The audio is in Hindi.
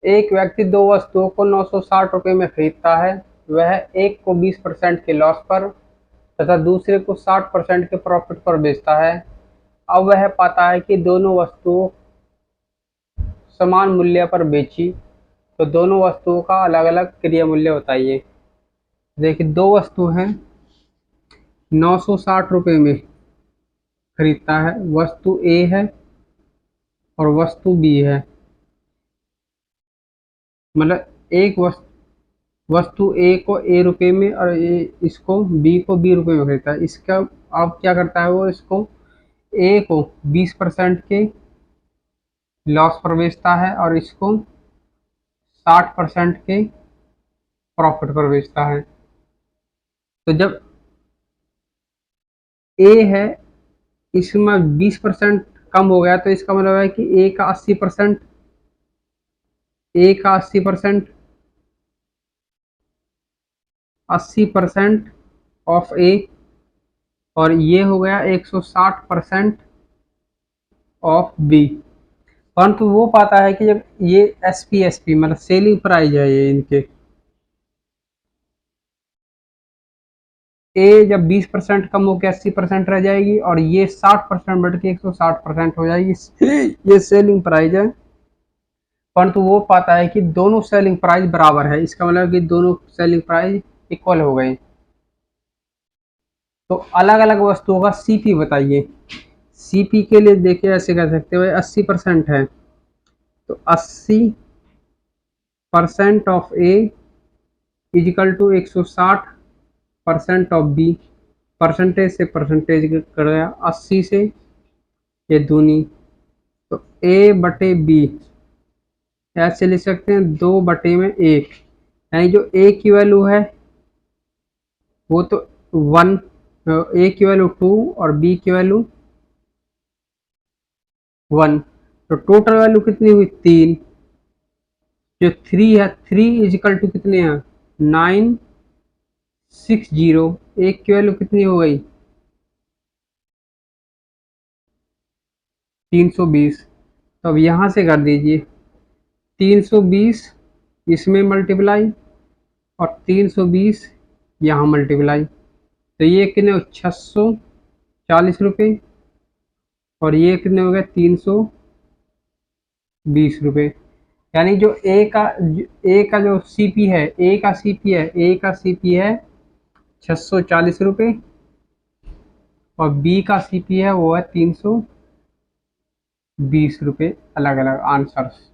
एक व्यक्ति दो वस्तुओं को 960 रुपये में खरीदता है। वह एक को 20% के लॉस पर तथा दूसरे को 60% के प्रॉफिट पर बेचता है। अब वह पाता है कि दोनों वस्तुओं समान मूल्य पर बेची, तो दोनों वस्तुओं का अलग अलग क्रिया मूल्य बताइए। देखिए, दो वस्तु हैं, 960 रुपये में खरीदता है। वस्तु ए है और वस्तु बी है। मतलब एक वस्तु ए को ए रुपये में और इसको बी को बी रुपये में खरीदता है। इसका अब क्या करता है, वो इसको ए को 20% के लॉस पर बेचता है और इसको 60% के प्रॉफिट पर बेचता है। तो जब ए है, इसमें 20% कम हो गया, तो इसका मतलब है कि ए का 80%, ए का 80%, 80% ऑफ ए, और ये हो गया 160% ऑफ बी। परंतु वो पाता है कि जब ये एसपी मतलब सेलिंग प्राइस है, ये इनके ए जब 20% कम होकर 80% रह जाएगी और ये 60% बढ़ के 160% हो जाएगी, ये सेलिंग प्राइस है। परंतु वो पाता है कि दोनों सेलिंग प्राइस बराबर है। इसका मतलब कि दोनों सेलिंग प्राइस इक्वल हो गए। तो अलग अलग वस्तुओं का सीपी बताइए। सीपी के लिए देखिए, ऐसे कह सकते हो 80% है, तो 80% of A equal to 160% of B. Percentage से परसेंटेज कर गया, 80 से ये दूनी, तो ए बटे बी ऐसे लिख सकते हैं, 2/1। यानी जो ए की वैल्यू है वो तो 1, ए की वैल्यू 2 और बी की वैल्यू 1, तो टोटल वैल्यू कितनी हुई 3। जो 3 है, 3 इजिकल टू कितने हैं 960। एक की वैल्यू कितनी हो गई 320। तो अब यहाँ से कर दीजिए 320 इसमें मल्टीप्लाई और 320 यहाँ मल्टीप्लाई, तो ये कितने 640 और ये कितने हो गए 320 यानी जो ए का जो सीपी है, ए का सीपी है 640 और बी का सीपी है वो है 320। अलग अलग आंसर्स।